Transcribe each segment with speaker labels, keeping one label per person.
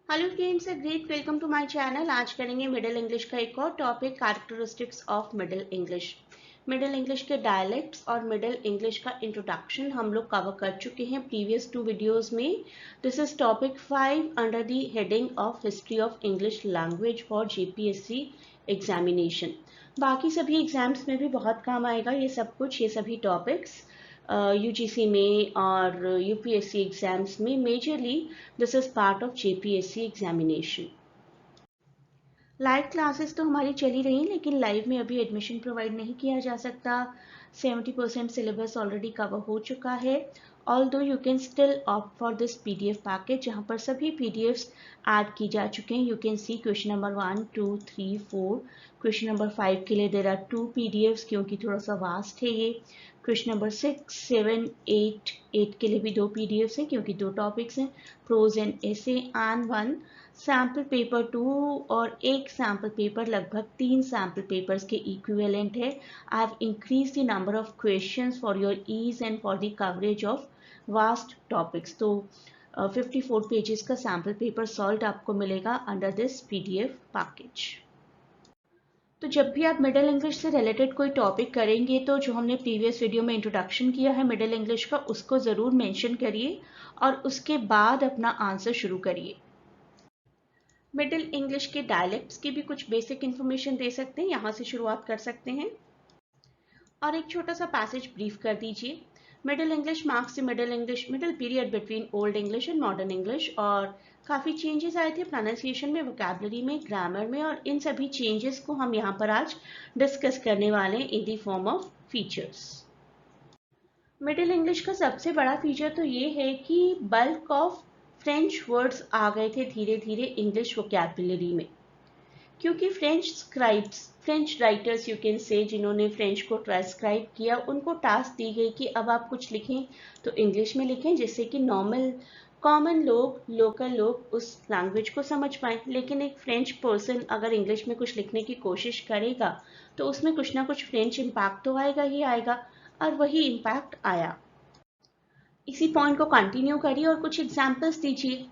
Speaker 1: Hello friends, great welcome to my channel. आज करेंगे middle English का एक और topic, characteristics of middle English. Middle English के डायलेक्ट्स और मिडिल इंग्लिश का इंट्रोडक्शन हम लोग कवर कर चुके हैं प्रीवियस 2 वीडियोस में। This is topic 5 under the heading of history of English language for JPSC examination. बाकी सभी एग्जाम्स में भी बहुत काम आएगा ये सब कुछ, ये सभी टॉपिक्स यूजीसी में और यूपीएससी एग्जाम्स में majorly this is part of JPSC examination. Live classes तो हमारी चली रही हैं, लेकिन लाइव में अभी एडमिशन प्रोवाइड नहीं किया जा सकता। 70% सिलेबस ऑलरेडी कवर हो चुका है। Although you can still opt for this PDF package, जहाँ पर सभी पीडीएफ्स ऐड की जा चुके हैं। You can see question number 1, 2, 3, 4। Question number 5 के लिए देर आर 2 पीडीएफ्स, क्योंकि थोड़ा सा वास्ट है ये। क्वेश्चन नंबर 6, 7, 8 के लिए भी 2 पीडीएफ्स हैं, क्योंकि 2 टॉपिक्स हैं, prose and essay, and 1 sample paper 2 और एक सैम्पल पेपर लगभग 3 सैम्पल पेपर्स के इक्विवेलेंट है। I have increase the number of questions for your ease and for the coverage of vast topics. तो 54 पेजेस का सैम्पल पेपर सॉल्व आपको मिलेगा under this PDF package. तो जब भी आप मिडिल इंग्लिश से रिलेटेड कोई टॉपिक करेंगे, तो जो हमने प्रीवियस वीडियो में इंट्रोडक्शन किया है मिडिल इंग्लिश का, उसको ज़रूर मेंशन करिए और उसके बाद अपना आंसर शुरू करिए। मिडिल इंग्लिश के डायलेक्ट्स की भी कुछ बेसिक इन्फॉर्मेशन दे सकते हैं, यहाँ से शुरुआत कर सकते हैं। और एक छोटा सा पैसेज ब्रीफ कर दीजिए। Middle English marks the middle period between old English and modern English. और काफ़ी चेंजेस आए थे प्रोनाउंसिएशन में, वोकैबुलरी में, ग्रामर में, और इन सभी चेंजेस को हम यहाँ पर आज डिस्कस करने वाले हैं in the form of features. Middle English का सबसे बड़ा फीचर तो ये है कि बल्क ऑफ फ्रेंच वर्ड्स आ गए थे धीरे धीरे इंग्लिश वोकैबुलरी में, क्योंकि French writers you can say, जिन्होंने फ्रेंच को ट्रांसक्राइब किया, उनको टास्क दी गई कि अब आप कुछ लिखें तो इंग्लिश में लिखें, जिससे कि नॉर्मल कॉमन लोग, लोकल लोग उस लैंग्वेज को समझ पाएं। लेकिन एक फ्रेंच पर्सन अगर इंग्लिश में कुछ लिखने की कोशिश करेगा तो उसमें कुछ ना कुछ फ्रेंच इम्पैक्ट तो आएगा ही आएगा, और वही इम्पैक्ट आया। इसी पॉइंट को कंटिन्यू करिए और कुछ एग्जाम्पल्स दीजिए।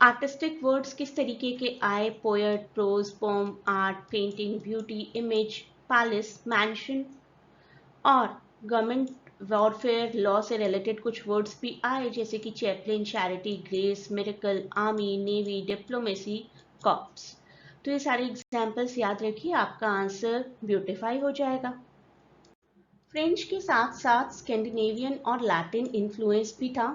Speaker 1: आर्टिस्टिक वर्ड्स किस तरीके के आए? Poet, prose, poem, art, painting, beauty, image, palace, mansion. और गवर्नमेंट वॉरफेयर, लॉ से रिलेटेड कुछ वर्ड्स भी आए, जैसे कि chaplain, charity, grace, miracle, army, navy, diplomacy, corps. तो ये सारे एग्जाम्पल्स याद रखिए, आपका आंसर ब्यूटिफाई हो जाएगा। फ्रेंच के साथ साथ स्कैंडिनेवियन और लैटिन इन्फ्लुएंस भी था।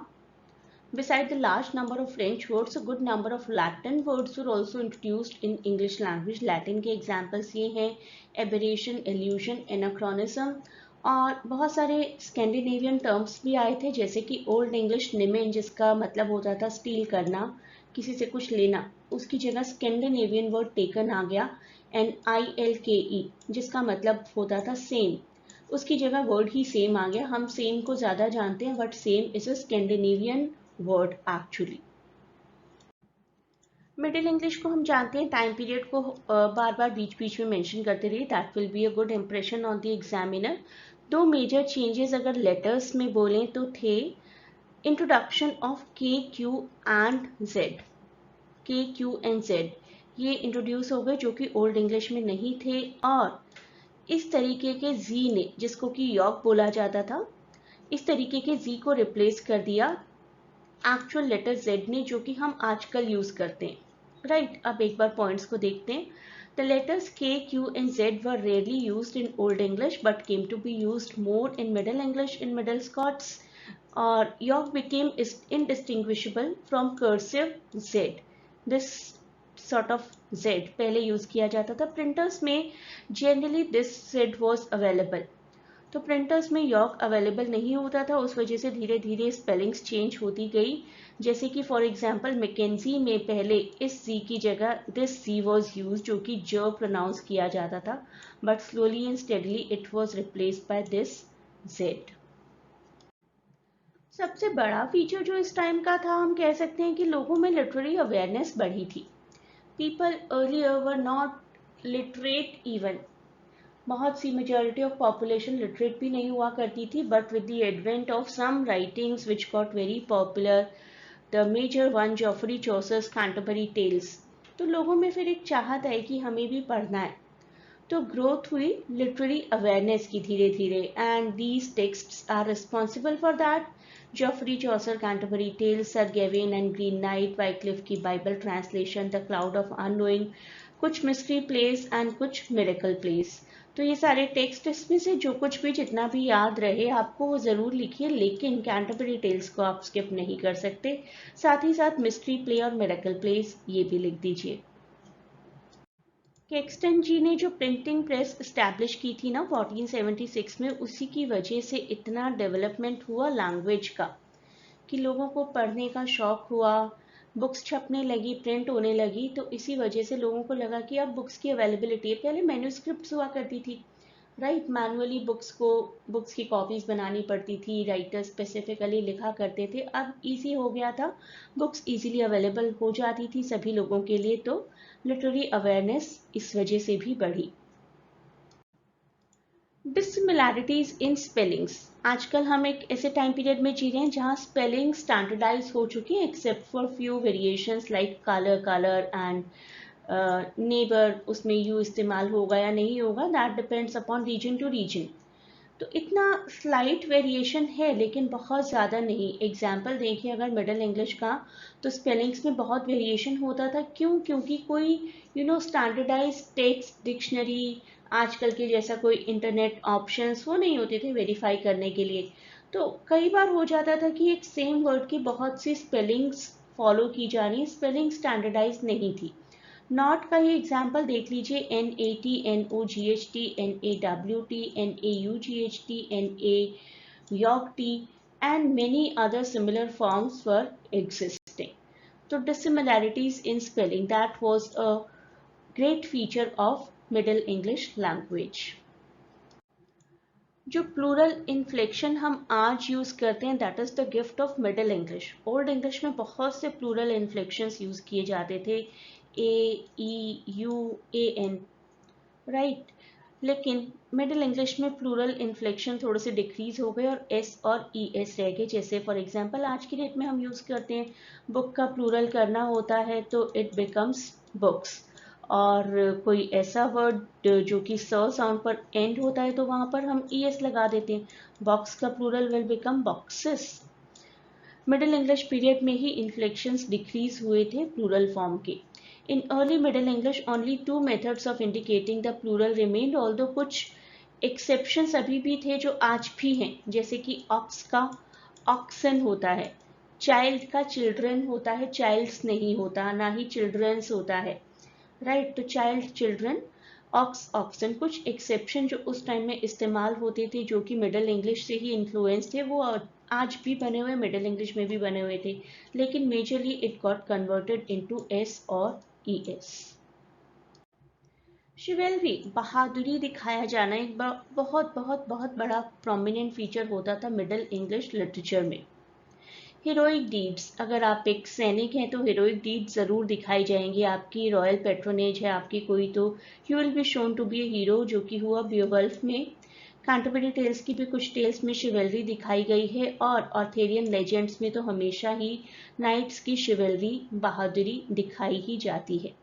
Speaker 1: Beside the large number of French words, a good number of Latin words were also introduced in English language. Latin के examples ये हैं aberration, illusion, anachronism, और बहुत सारे स्कैंडिनेवियन टर्म्स भी आए थे, जैसे कि ओल्ड इंग्लिश निमेन, जिसका मतलब होता था स्टील करना, किसी से कुछ लेना, उसकी जगह स्कैंडिनेवियन वर्ड टेकन आ गया, NILKE, जिसका मतलब होता था सेम, उसकी जगह वर्ड ही सेम आ गया। हम सेम को ज़्यादा जानते हैं, but same is a Scandinavian word actually. Middle English को हम जानते हैं, टाइम पीरियड को बार बार बीच बीच में मेंशन करते रहिए, that will be a good impression on the examiner. 2 major changes अगर लेटर्स में बोलें तो थे, introduction of KQ and Z। KQ and Z ये इंट्रोड्यूस हो गए, जो कि ओल्ड इंग्लिश में नहीं थे। और इस तरीके के जी ने, जिसको कि यॉक बोला जाता था, इस तरीके के जी को रिप्लेस कर दिया एक्चुअल लेटर Z ने, जो कि हम आजकल यूज करते हैं। राइट, अब एक बार पॉइंट्स को देखते हैं। The letters K, Q and Z were rarely used in Old English but came to be used more in Middle English, in Middle Scots, और yolk became indistinguishable from cursive Z. This sort of Z पहले use किया जाता था printers में, generally this Z was available। तो printers में York available नहीं होता था, उस वजह से धीरे धीरे स्पेलिंग्स चेंज होती गई, जैसे कि फॉर एग्जांपल मैकेंजी में पहले इस जी की जगह दिस जी वाज यूज, जो कि ज प्रोनाउंस किया जाता था, but slowly and steadily it was replaced by this Z. सबसे बड़ा फीचर जो इस टाइम का था, हम कह सकते हैं कि लोगों में लिटरेरी अवेयरनेस बढ़ी थी। People earlier were not literate even, बहुत सी मेजॉरिटी ऑफ पॉपुलेशन लिटरेट भी नहीं हुआ करती थी, but with the advent of some writings which got very popular, the major one Geoffrey Chaucer's Canterbury Tales. तो लोगों में फिर एक चाहत है कि हमें भी पढ़ना है, तो ग्रोथ हुई लिटरेरी अवेयरनेस की धीरे धीरे, and these texts are responsible for that. Geoffrey Chaucer Canterbury Tales, Sir Gawain and Green Knight, Wycliffe की Bible translation, the Cloud of Unknowing, कुछ मिस्ट्री प्लेस एंड कुछ मिरेकल प्लेस। तो ये सारे टेक्स्ट, इसमें से जो कुछ भी जितना भी याद रहे आपको वो ज़रूर लिखिए, लेकिन कैंटरबरी टेल्स को आप स्किप नहीं कर सकते। साथ ही साथ मिस्ट्री प्ले और मिरेकल प्लेस ये भी लिख दीजिए। कैक्सटन जी ने जो प्रिंटिंग प्रेस इस्टेब्लिश की थी ना 1476 में, उसी की वजह से इतना डेवलपमेंट हुआ लैंग्वेज का कि लोगों को पढ़ने का शौक हुआ, बुक्स छपने लगी, प्रिंट होने लगी। तो इसी वजह से लोगों को लगा कि अब बुक्स की अवेलेबिलिटी है। पहले मैन्युस्क्रिप्ट्स हुआ करती थी, राइट, मैनुअली बुक्स की कॉपीज बनानी पड़ती थी, राइटर स्पेसिफिकली लिखा करते थे। अब इजी हो गया था, बुक्स इजीली अवेलेबल हो जाती थी सभी लोगों के लिए, तो लिटरेरी अवेयरनेस इस वजह से भी बढ़ी। डिसिमिलैरिटीज इन स्पेलिंग्स। आजकल हम एक ऐसे टाइम पीरियड में जी रहे हैं जहां स्पेलिंग स्टैंडर्डाइज हो चुकी है, except for few variations like colour and neighbour, उसमें यू इस्तेमाल होगा या नहीं होगा, that depends upon region to region. तो इतना स्लाइट वेरिएशन है, लेकिन बहुत ज़्यादा नहीं। एग्जाम्पल देखिए अगर मिडिल इंग्लिश का, तो स्पेलिंग्स में बहुत वेरिएशन होता था। क्यों? क्योंकि कोई स्टैंडर्डाइज टेक्स्ट डिक्शनरी आजकल के जैसा कोई इंटरनेट ऑप्शंस वो नहीं होते थे वेरीफाई करने के लिए। तो कई बार हो जाता था कि एक सेम वर्ड की बहुत सी स्पेलिंग्स फॉलो की जा रही, स्पेलिंग स्टैंडर्डाइज नहीं थी। नॉट का ही एग्जाम्पल देख लीजिए, NAT, NOGHT, NAWT, NAUGHT, NAYOGT and many other similar forms were existing. So dissimilarities in spelling, that was a great feature of Middle English language. जो plural inflection हम आज use करते हैं, that is the gift of middle English. Old English में बहुत से plural inflections use किए जाते थे, AEUAN, राइट। लेकिन मिडिल इंग्लिश में प्लूरल इन्फ्लेक्शन थोड़े से डिक्रीज हो गए और S और ES रह गए। जैसे फॉर एग्जांपल आज की डेट में हम यूज करते हैं, बुक का प्लूरल करना होता है तो इट बिकम्स बुक्स, और कोई ऐसा वर्ड जो कि स साउंड पर एंड होता है तो वहां पर हम ES लगा देते हैं, बॉक्स का plural will become boxes. Middle English period में ही इन्फ्लेक्शंस डिक्रीज हुए थे प्लूरल फॉर्म के। In early Middle English, only two methods of indicating the plural remained, although कुछ exceptions अभी भी थे जो आज भी हैं, जैसे कि ox का oxen होता है, child का children होता है, childs नहीं होता, ना ही children's होता है, राइट। तो child, children, ox, oxen, कुछ exception जो उस टाइम में इस्तेमाल होते थे जो कि मिडिल इंग्लिश से ही इन्फ्लुएंस थे, वो आज भी बने हुए, मिडिल इंग्लिश में भी बने हुए थे, लेकिन majorly it got converted into S और ES। शिवेलरी, बहादुरी दिखाया जाना, एक बहुत बहुत बहुत बड़ा प्रोमिनेंट फीचर होता था मिडिल इंग्लिश लिटरेचर में। हीरोइक डीड्स, अगर आप एक सैनिक हैं तो हीरोइक डीड्स ज़रूर दिखाई जाएंगी। आपकी रॉयल पेट्रोनेज है आपकी कोई, तो you will be shown to be a hero, जो कि हुआ बियोवल्फ में। कैंटरबरी टेल्स की भी कुछ टेल्स में शिवेलरी दिखाई गई है, और ऑर्थेरियन लेजेंड्स में तो हमेशा ही नाइट्स की शिवेलरी, बहादुरी दिखाई ही जाती है।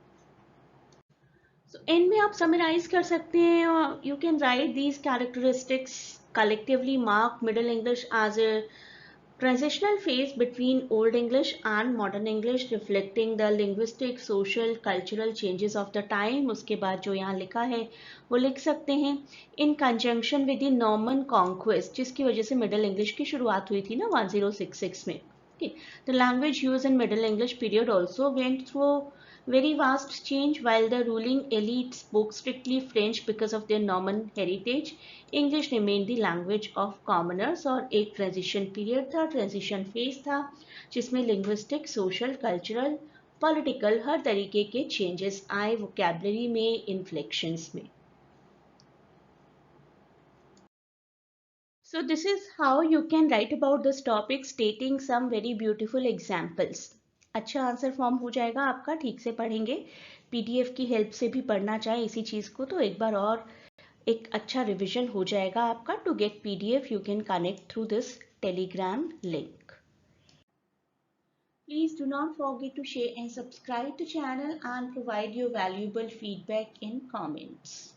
Speaker 1: So, एंड में आप समराइज कर सकते हैं, और you can write these characteristics collectively mark Middle English as a transitional phase between Old English and Modern English, reflecting the linguistic, social, cultural changes of the time. उसके बाद जो यहाँ लिखा है वो लिख सकते हैं, in conjunction with the Norman Conquest, जिसकी वजह से Middle English की शुरुआत हुई थी ना 1066 में। Okay. The language used in Middle English period also went through very vast change. While the ruling elite spoke strictly French because of their Norman heritage, English remained the language of commoners, और एक transition period था, transition phase था, जिसमें linguistic, social, cultural, political हर तरीके के changes आए vocabulary में, inflections में। So this is how you can write about this topic, stating some very beautiful examples. अच्छा आंसर फॉर्म हो जाएगा आपका, ठीक से पढ़ेंगे, PDF की हेल्प से भी पढ़ना चाहे इसी चीज़ को तो एक बार और एक अच्छा रिविजन हो जाएगा आपका। To get PDF you can connect through this Telegram link. Please do not forget to share and subscribe the channel and provide your valuable feedback in comments.